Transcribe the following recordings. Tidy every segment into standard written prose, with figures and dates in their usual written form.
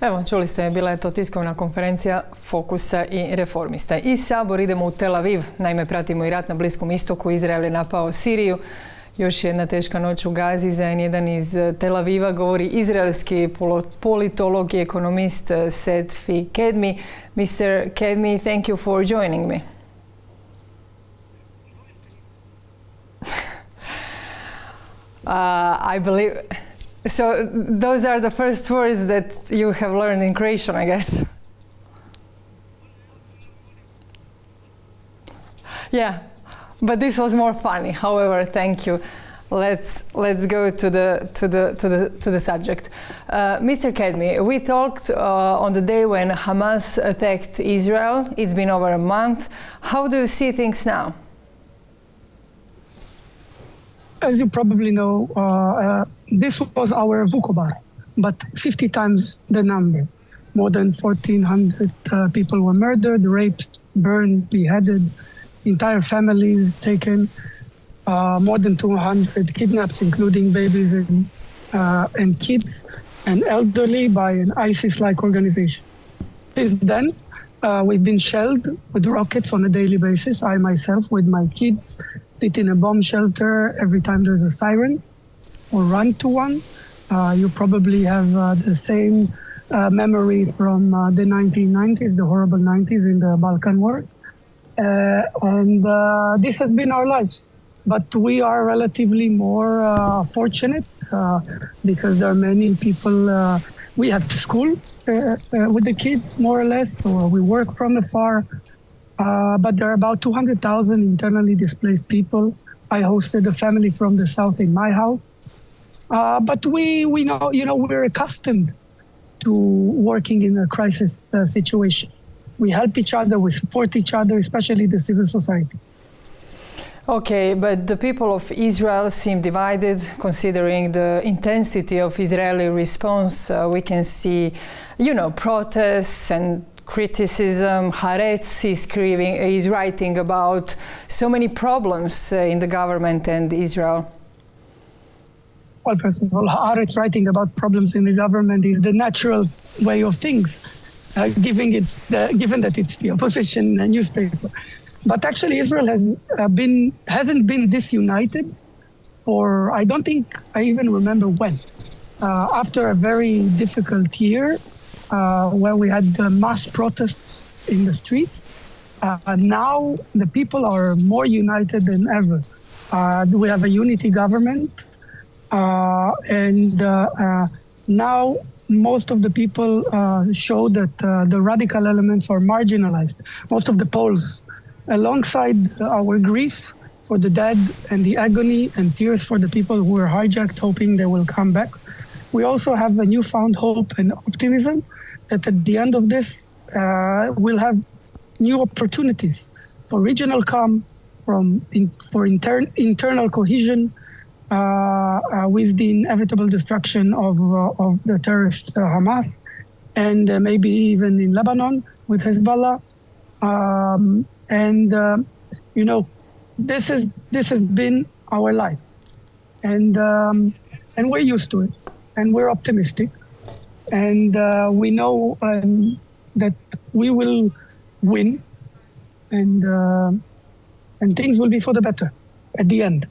Evo, čuli ste, bila je to tiskovna konferencija Fokusa i Reformista. I Sabor idemo u Tel Aviv. Naime, pratimo i rat na Bliskom istoku. Izrael je napao Siriju. Još jedna teška noć u Gazi. Za N1 iz Tel Aviva govori izraelski politolog i ekonomist Sefi Kedmi. Mr. Kedmi, thank you for joining me. I believe... So those are the first words that you have learned in Croatian, I guess. Yeah, but this was more funny. However, thank you. Let's go to the subject. Mr. Kedmi, we talked on the day when Hamas attacked Israel. It's been over a month. How do you see things now? As you probably know, this was our Vukovar, but 50 times the number. More than 1,400 people were murdered, raped, burned, beheaded, entire families taken, more than 200 kidnaps, including babies and kids and elderly by an ISIS-like organization. Since then, we've been shelled with rockets on a daily basis. I myself, with my kids, sit in a bomb shelter every time there's a siren or run to one. You probably have the same memory from the 1990s, the horrible 90s in the Balkan War. And this has been our lives. But we are relatively more fortunate because there are many people, we have school with the kids, more or less, or we work from afar. But there are about 200,000 internally displaced people. I hosted a family from the south in my house. But we know, we're accustomed to working in a crisis situation. We help each other, we support each other, especially the civil society. Okay, but the people of Israel seem divided considering the intensity of Israeli response. We can see, protests and criticism. Haaretz is writing about so many problems in the government and Israel. Well, first of all, Haaretz writing about problems in the government is the natural way of things, given that it's the opposition newspaper. But actually, Israel hasn't been disunited for, I don't think I even remember when. After a very difficult year, where we had mass protests in the streets, now the people are more united than ever. We have a unity government, and now most of the people show that the radical elements are marginalized. Most of the polls, alongside our grief for the dead and the agony and tears for the people who were hijacked, hoping they will come back, we also have a newfound hope and optimism that at the end of this, we'll have new opportunities for regional calm, for internal cohesion, with the inevitable destruction of the terrorist Hamas, and maybe even in Lebanon with Hezbollah. This has been our life, and we're used to it, and we're optimistic, and we know that we will win, and things will be for the better at the end.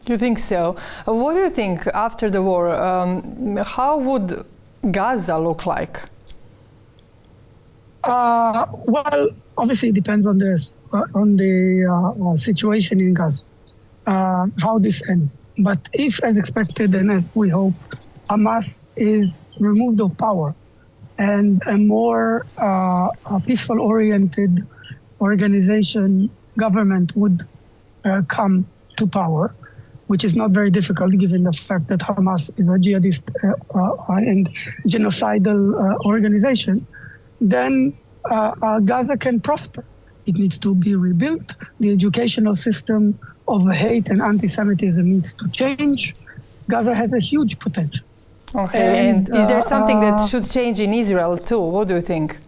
You think so? What do you think after the war? How would Gaza look like? Well, obviously, it depends on the situation in Gaza, how this ends. But if, as expected and as we hope, Hamas is removed of power and a more peaceful-oriented organization, government would come to power, which is not very difficult given the fact that Hamas is a jihadist and genocidal organization, then Gaza can prosper. It needs to be rebuilt. The educational system of hate and anti-Semitism needs to change. Gaza has a huge potential. Okay, and is there something that should change in Israel too? What do you think?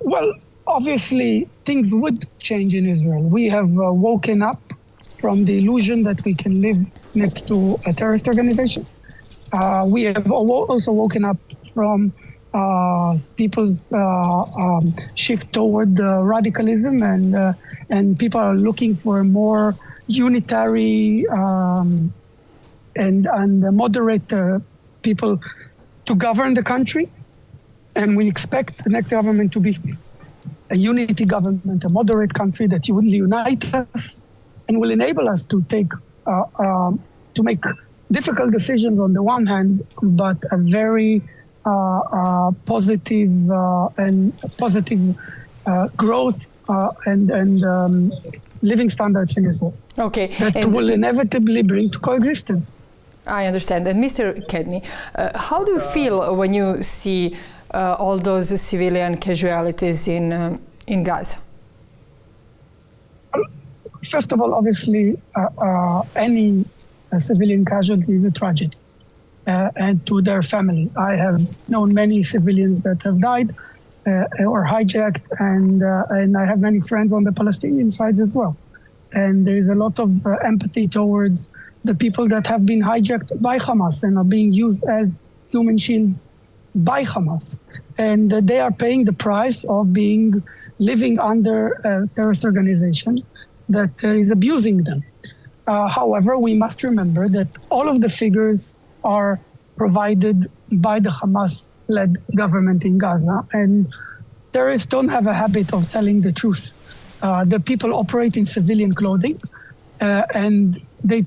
Well, obviously, things would change in Israel. We have woken up from the illusion that we can live next to a terrorist organization. We have also woken up from people's shift toward radicalism, and people are looking for a more unitary and moderate people to govern the country. And we expect the next government to be a unity government, a moderate country that will unite us and will enable us to make difficult decisions on the one hand, but a very positive growth and living standards in Israel. Okay. That will inevitably bring to coexistence. I understand. And Mr. Kedmi, how do you feel when you see all those civilian casualties in Gaza? First of all, obviously, any civilian casualty is a tragedy, and to their family. I have known many civilians that have died or hijacked, and I have many friends on the Palestinian side as well. And there is a lot of empathy towards the people that have been hijacked by Hamas and are being used as human shields by Hamas. And they are paying the price of living under a terrorist organization that is abusing them. However, we must remember that all of the figures are provided by the Hamas-led government in Gaza, and terrorists don't have a habit of telling the truth. The people operate in civilian clothing, and they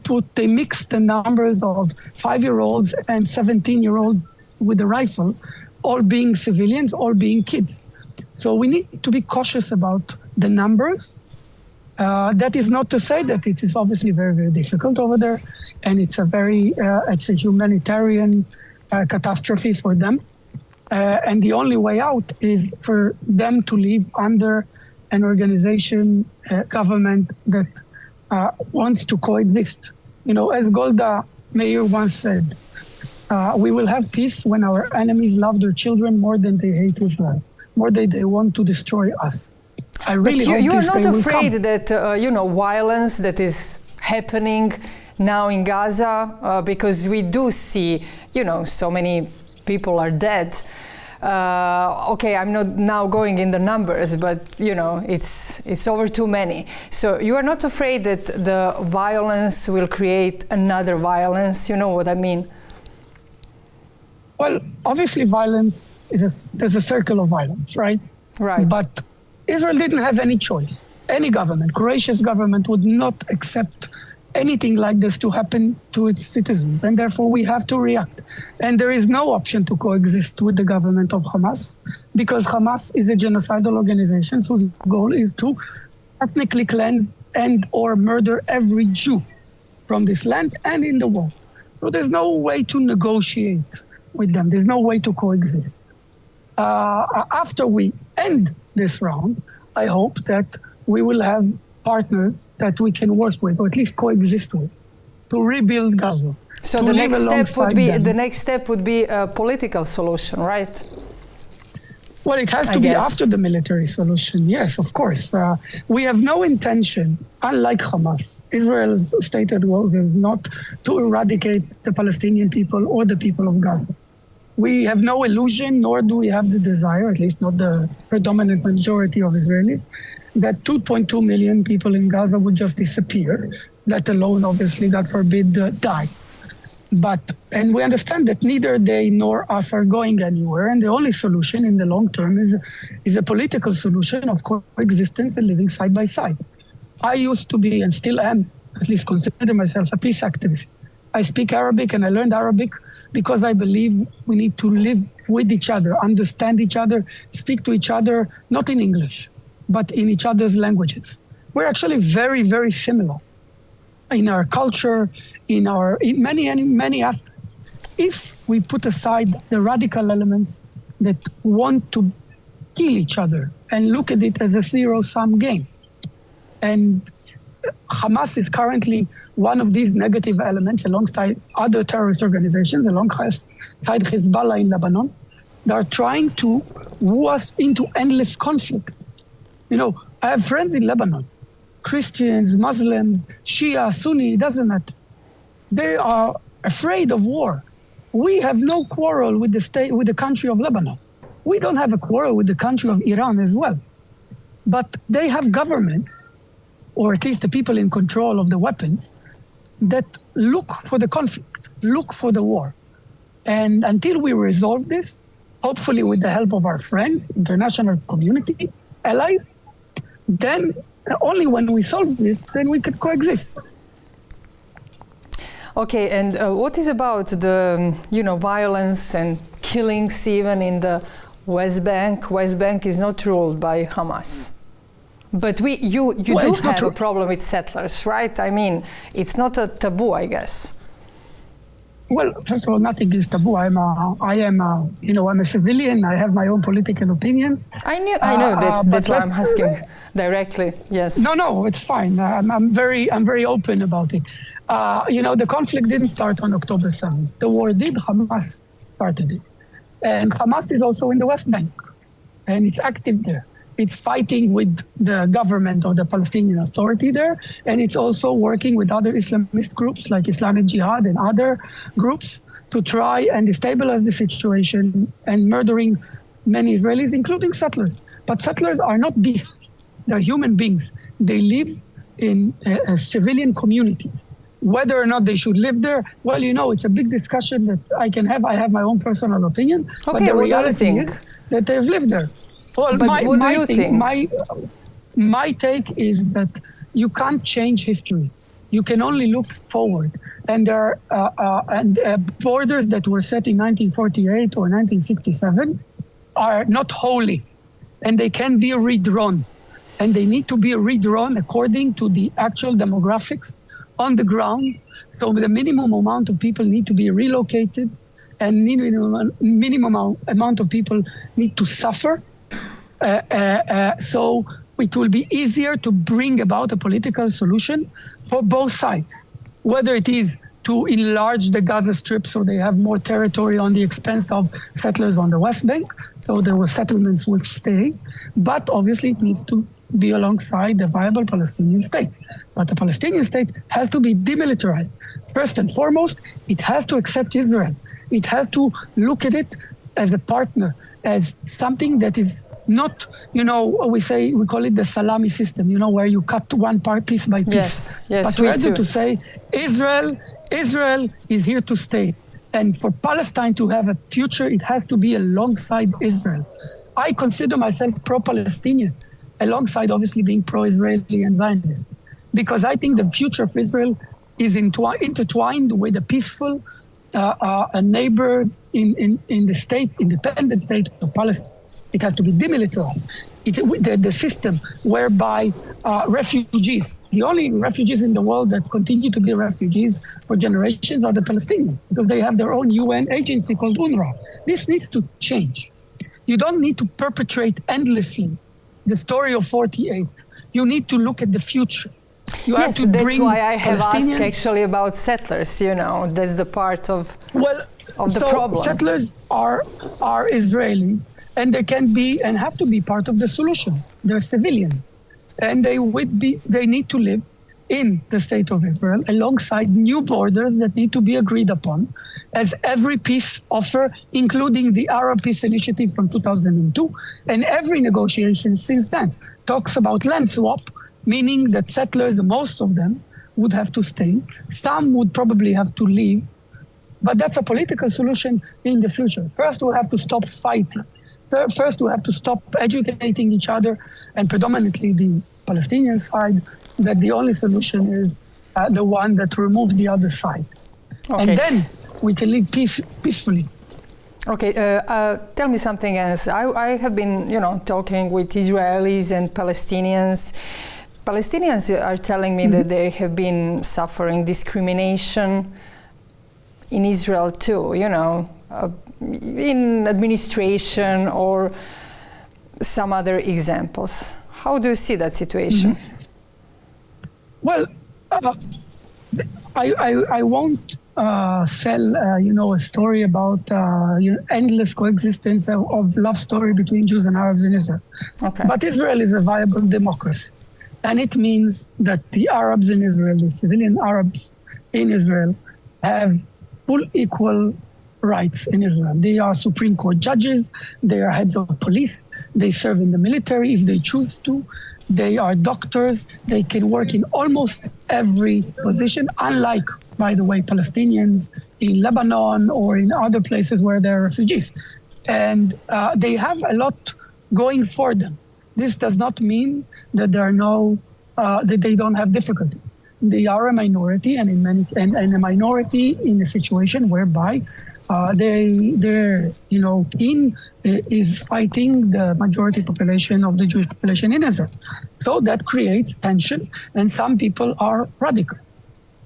mix the numbers of 5-year-olds and 17-year-olds with a rifle, all being civilians, all being kids. So we need to be cautious about the numbers. That is not to say that it is obviously very, very difficult over there, and it's a humanitarian catastrophe for them. And the only way out is for them to live under an organization, government that wants to coexist. You know, as Golda Meir once said, we will have peace when our enemies love their children more than they hate Israel, more than they want to destroy us. I really hope you are this not day will afraid come. that violence that is happening now in Gaza, because we do see so many people are dead. Okay, I'm not now going in the numbers, but it's over too many. So you are not afraid that the violence will create another violence? You know what I mean? Well, obviously violence there's a circle of violence, right? Right. But Israel didn't have any choice. Any government, Croatia's government, would not accept anything like this to happen to its citizens, and therefore we have to react. And there is no option to coexist with the government of Hamas, because Hamas is a genocidal organization whose goal is to ethnically cleanse and or murder every Jew from this land and in the world. So there's no way to negotiate with them. There's no way to coexist. After we end this round, I hope that we will have partners that we can work with, or at least coexist with, to rebuild Gaza. So the next step would be a political solution, right? Well, it has to be after the military solution. Yes, of course. We have no intention, unlike Hamas. Israel's stated goal is not to eradicate the Palestinian people or the people of Gaza. We have no illusion, nor do we have the desire, at least not the predominant majority of Israelis, that 2.2 million people in Gaza would just disappear, let alone, obviously, God forbid, die. And we understand that neither they nor us are going anywhere, and the only solution in the long term is a political solution of coexistence and living side by side. I used to be, and still am, at least consider myself a peace activist. I speak Arabic, and I learned Arabic because I believe we need to live with each other, understand each other, speak to each other, not in English, but in each other's languages. We're actually very, very similar in our culture, in many aspects. If we put aside the radical elements that want to kill each other and look at it as a zero-sum game. And Hamas is currently one of these negative elements alongside other terrorist organizations, alongside Hezbollah in Lebanon. They are trying to woo us into endless conflict. I have friends in Lebanon, Christians, Muslims, Shia, Sunni, it doesn't matter. They are afraid of war. We have no quarrel with the country of Lebanon. We don't have a quarrel with the country of Iran as well. But they have governments, or at least the people in control of the weapons, that look for the conflict, look for the war. And until we resolve this, hopefully with the help of our friends, international community, allies, then only when we solve this, then we could coexist. Okay, and what is about the, violence and killings even in the West Bank? West Bank is not ruled by Hamas. But you do have a problem with settlers, right? I mean, it's not a taboo, I guess. Well, first of all, nothing is taboo. I'm a civilian. I have my own political opinions. I know. That's why I'm asking directly. Yes. No, it's fine. I'm very open about it. The conflict didn't start on October 7th. The war did. Hamas started it, and Hamas is also in the West Bank, and it's active there. It's fighting with the government or the Palestinian Authority there, and it's also working with other Islamist groups like Islamic Jihad and other groups to try and destabilize the situation and murdering many Israelis, including settlers. But settlers are not beasts. They're human beings. They live in civilian communities. Whether or not they should live there, well, it's a big discussion that I can have. I have my own personal opinion. Okay, but the what do you think? is that they've lived there. Well, but what do you think? My take is that you can't change history. You can only look forward. And there are borders that were set in 1948 or 1967 are not holy, and they can be redrawn. And they need to be redrawn according to the actual demographics on the ground. So the minimum amount of people need to be relocated, and minimum amount of people need to suffer. So it will be easier to bring about a political solution for both sides, whether it is to enlarge the Gaza Strip so they have more territory on the expense of settlers on the West Bank, so the settlements will stay, but obviously it needs to be alongside the viable Palestinian state. But the Palestinian state has to be demilitarized. First and foremost, it has to accept Israel. It has to look at it as a partner, as something that is not, we call it the salami system, where you cut one part piece by piece. Yes, but rather to say, Israel is here to stay. And for Palestine to have a future, it has to be alongside Israel. I consider myself pro-Palestinian, alongside obviously being pro-Israeli and Zionist, because I think the future of Israel is intertwined with a peaceful a neighbor in the state, independent state of Palestine. It has to be demilitarized. The system whereby refugees, the only refugees in the world that continue to be refugees for generations are the Palestinians, because they have their own UN agency called UNRWA. This needs to change. You don't need to perpetrate endlessly the story of 48. You need to look at the future. That's why I have asked actually about settlers, that's the part of the problem. Settlers are Israelis, and they can be and have to be part of the solution. They're civilians, and they need to live in the state of Israel alongside new borders that need to be agreed upon, as every peace offer, including the Arab Peace Initiative from 2002, and every negotiation since then, talks about land swap, meaning that settlers, most of them, would have to stay. Some would probably have to leave, but that's a political solution in the future. First, we'll have to stop fighting. First, we have to stop educating each other, and predominantly the Palestinian side, that the only solution is the one that removes the other side. Okay. And then we can live peacefully. Okay, tell me something else. I have been, talking with Israelis and Palestinians. Palestinians are telling me that they have been suffering discrimination in Israel too, in administration or some other examples. How do you see that situation? Well, I won't sell, a story about endless coexistence of love story between Jews and Arabs in Israel. Okay. But Israel is a viable democracy. And it means that the Arabs in Israel, the civilian Arabs in Israel, have full equal rights in Israel. They are Supreme Court judges, they are heads of police, they serve in the military if they choose to, they are doctors, they can work in almost every position, unlike, by the way, Palestinians in Lebanon or in other places where they're refugees. And they have a lot going for them. This does not mean that there are that they don't have difficulty. They are a minority, and a minority in a situation whereby their king is fighting the majority population of the Jewish population in Israel. So that creates tension, and some people are radical.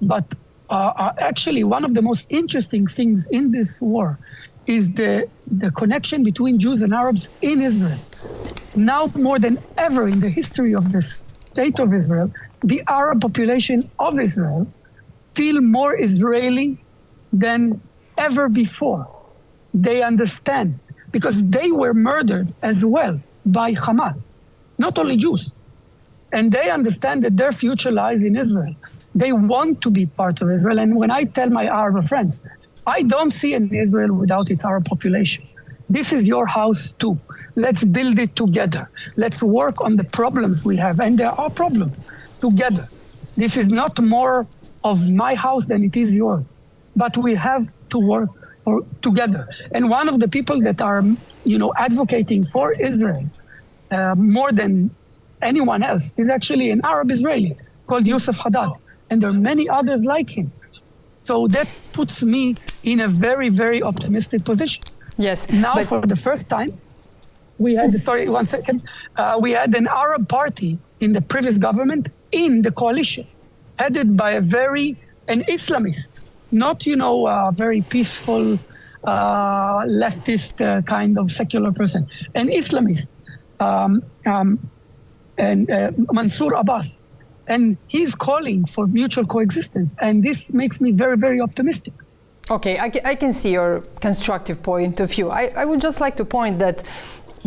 But actually, one of the most interesting things in this war is the connection between Jews and Arabs in Israel. Now, more than ever in the history of the state of Israel, the Arab population of Israel feel more Israeli than ever before. They understand, because they were murdered as well by Hamas, not only Jews. And they understand that their future lies in Israel. They want to be part of Israel. And when I tell my Arab friends, I don't see an Israel without its Arab population. This is your house too. Let's build it together. Let's work on the problems we have. And there are problems together. This is not more of my house than it is yours. But we have to work together. And one of the people that are, advocating for Israel more than anyone else is actually an Arab Israeli called Youssef Haddad. And there are many others like him. So that puts me in a very, very optimistic position. Yes. Now, for the first time, we had an Arab party in the previous government in the coalition, headed by an Islamist, not, a very peaceful, leftist kind of secular person, an Islamist, Mansour Abbas. And he's calling for mutual coexistence. And this makes me very, very optimistic. Okay, I can see your constructive point of view. I would just like to point that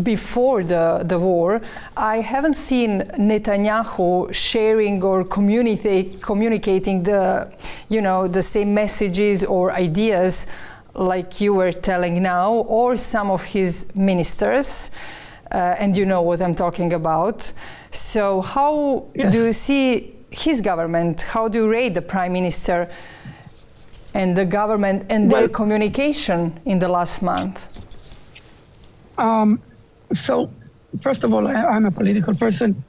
before the war, I haven't seen Netanyahu sharing or communicating the same messages or ideas like you were telling now, or some of his ministers, and you know what I'm talking about. So how do you see his government? How do you rate the prime minister and the government and their communication in the last month? So, first of all, I'm a political person,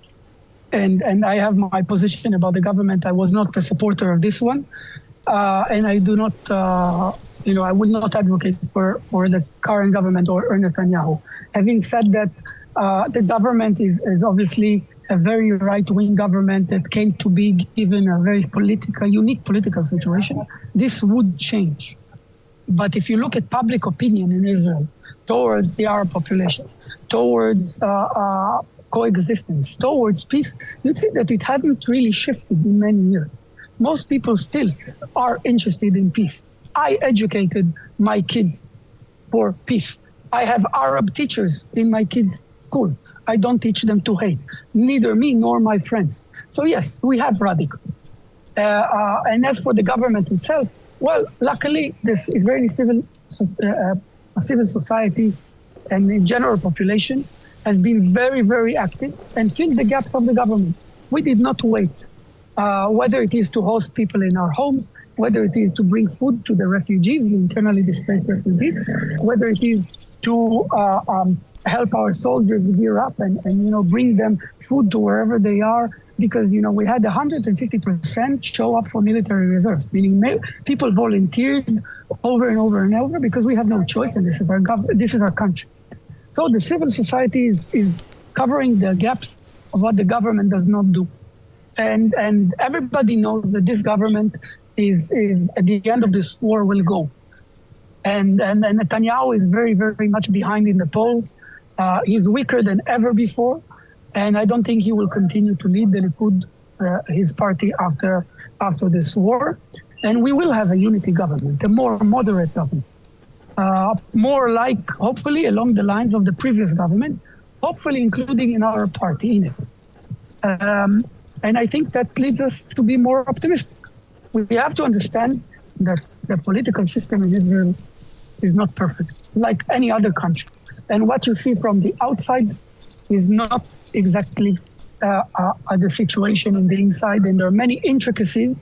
and I have my position about the government. I was not a supporter of this one, and I do not, I would not advocate for the current government or Netanyahu. Having said that, the government is obviously a very right-wing government that came to be given a very unique political situation. This would change. But if you look at public opinion in Israel towards the Arab population, towards coexistence, towards peace, you'd see that it hadn't really shifted in many years. Most people still are interested in peace. I educated my kids for peace. I have Arab teachers in my kids' school. I don't teach them to hate, neither me nor my friends. So yes, we have radicals. And as for the government itself, well, luckily, this Israeli civil society and the general population has been very, very active and filled the gaps of the government. We did not wait, whether it is to host people in our homes, whether it is to bring food to the refugees, the internally displaced refugees, whether it is to help our soldiers gear up and bring them food to wherever they are, because we had 150% show up for military reserves, meaning people volunteered over and over and over because we have no choice, and this is our country. So the civil society is covering the gaps of what the government does not do, and everybody knows that this government is at the end of this war will go, and Netanyahu is very, very much behind in the polls. He's weaker than ever before, and I don't think he will continue to lead the Likud, his party, after this war. And we will have a unity government, a more moderate government, more like, hopefully, along the lines of the previous government, hopefully including in our party in it. And I think that leads us to be more optimistic. We have to understand that the political system in Israel is not perfect, like any other country. And what you see from the outside is not exactly the situation on the inside. And there are many intricacies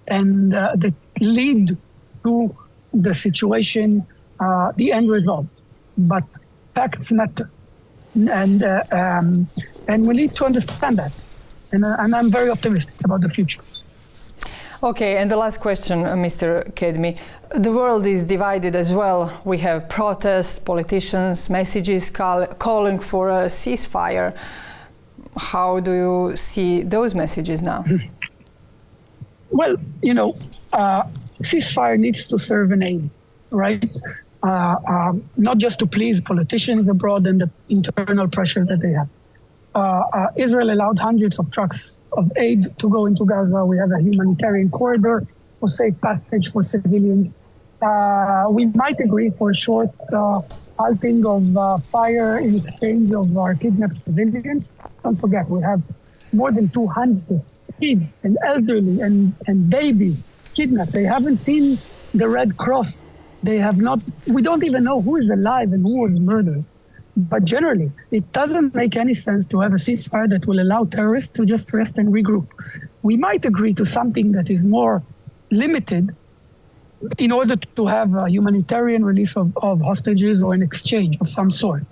and that lead to the situation, the end result. But facts matter. And we need to understand that. And I'm very optimistic about the future. Okay, and the last question, Mr. Kedmi. The world is divided as well. We have protests, politicians, messages calling for a ceasefire. How do you see those messages now? Well, ceasefire needs to serve an aim, right? Not just to please politicians abroad and the internal pressure that they have. Israel allowed hundreds of trucks of aid to go into Gaza. We have a humanitarian corridor for safe passage for civilians. We might agree for a short halting of fire in exchange of our kidnapped civilians. Don't forget, we have more than 200 kids and elderly and babies kidnapped. They haven't seen the Red Cross. We don't even know who is alive and who was murdered. But generally, it doesn't make any sense to have a ceasefire that will allow terrorists to just rest and regroup. We might agree to something that is more limited in order to have a humanitarian release of hostages or an exchange of some sort.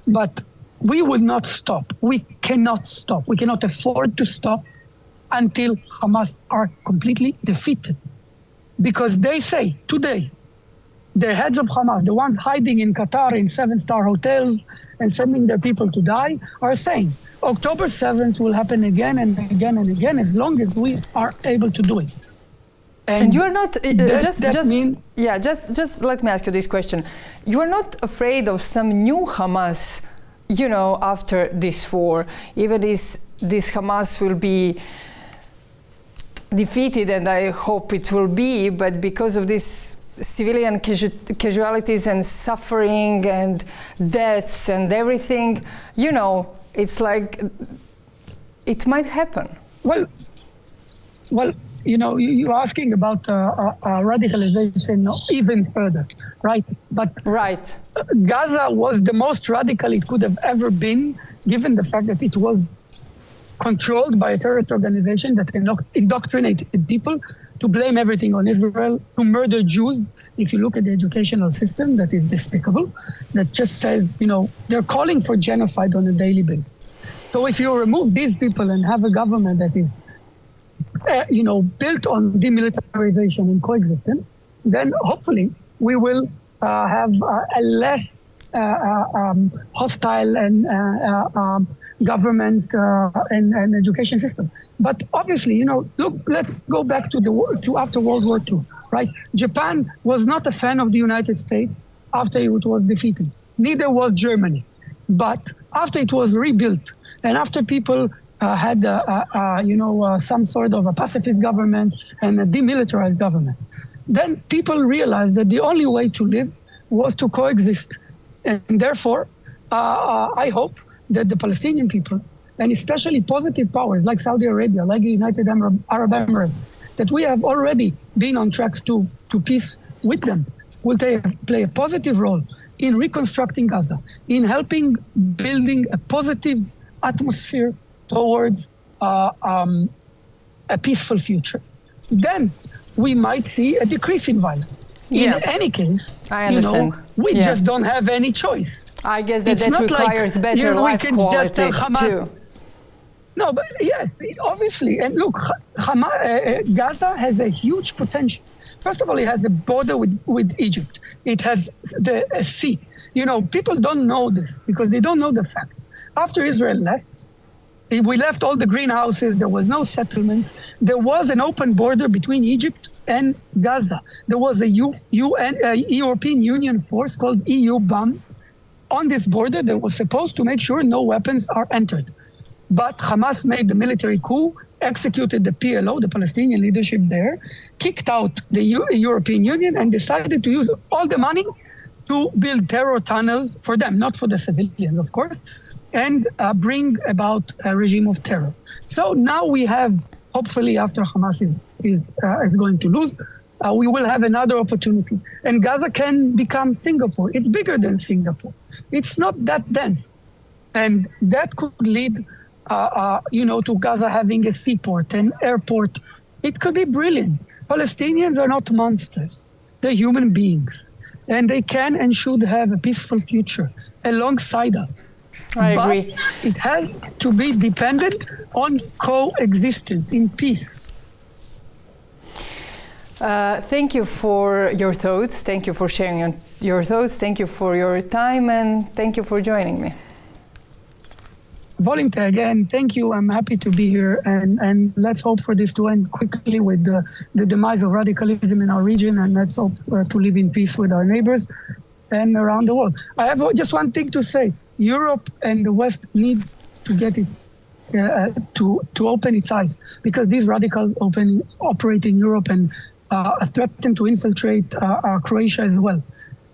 But we will not stop. We cannot stop. We cannot afford to stop until Hamas are completely defeated. Because they say today, the heads of Hamas, the ones hiding in Qatar in 7-star hotels and sending their people to die, are saying October 7th will happen again and again and again as long as we are able to do it. And you are not just let me ask you this question. You are not afraid of some new Hamas, after this war, even this Hamas will be defeated, and I hope it will be, but because of this civilian casualties and suffering and deaths and everything, it's like it might happen. Well, you're asking about radicalization even further, right? But right. Gaza was the most radical it could have ever been, given the fact that it was controlled by a terrorist organization that indoctrinated people to blame everything on Israel, to murder Jews. If you look at the educational system, that is despicable. That just says, they're calling for genocide on a daily basis. So if you remove these people and have a government that is, built on demilitarization and coexistence, then hopefully we will have a less hostile and government and education system. But obviously, look, let's go back to after World War II, right? Japan was not a fan of the United States after it was defeated. Neither was Germany. But after it was rebuilt and after people had, some sort of a pacifist government and a demilitarized government, then people realized that the only way to live was to coexist. And therefore, I hope that the Palestinian people, and especially positive powers like Saudi Arabia, like the United Arab Emirates, that we have already been on tracks to peace with them, will play a positive role in reconstructing Gaza, in helping building a positive atmosphere towards a peaceful future. Then we might see a decrease in violence. Yeah. In any case, I understand. We just don't have any choice. I guess that requires better life quality too. No, but yes, obviously. And look, Gaza has a huge potential. First of all, it has a border with Egypt. It has the sea. People don't know this because they don't know the fact. After Israel left, we left all the greenhouses. There was no settlements. There was an open border between Egypt and Gaza. There was a European Union force called EU-BAM on this border that was supposed to make sure no weapons are entered. But Hamas made the military coup, executed the PLO, the Palestinian leadership there, kicked out the European Union, and decided to use all the money to build terror tunnels for them, not for the civilians, of course, and bring about a regime of terror. So now we have, hopefully after Hamas is going to lose, we will have another opportunity. And Gaza can become Singapore. It's bigger than Singapore. It's not that dense. And that could lead, to Gaza having a seaport, an airport. It could be brilliant. Palestinians are not monsters. They're human beings. And they can and should have a peaceful future alongside us. I agree. But it has to be dependent on coexistence in peace. Thank you for your thoughts. Thank you for sharing your thoughts. Thank you for your time, and thank you for joining me. Volunteer again, thank you. I'm happy to be here, and let's hope for this to end quickly with the demise of radicalism in our region, and let's hope to live in peace with our neighbors and around the world. I have just one thing to say. Europe and the West need to get to open its eyes, because these radicals operate in Europe and threaten to infiltrate Croatia as well.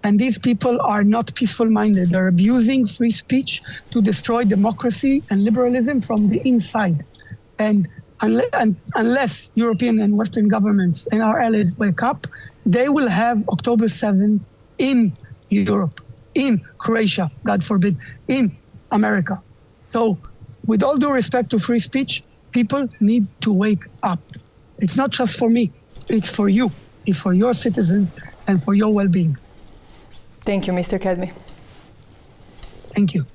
And these people are not peaceful-minded. They're abusing free speech to destroy democracy and liberalism from the inside. And unless European and Western governments and our allies wake up, they will have October 7th in Europe, in Croatia, God forbid, in America. So with all due respect to free speech, people need to wake up. It's not just for me, it's for you. It's for your citizens and for your well-being. Thank you, Mr. Kedmi. Thank you.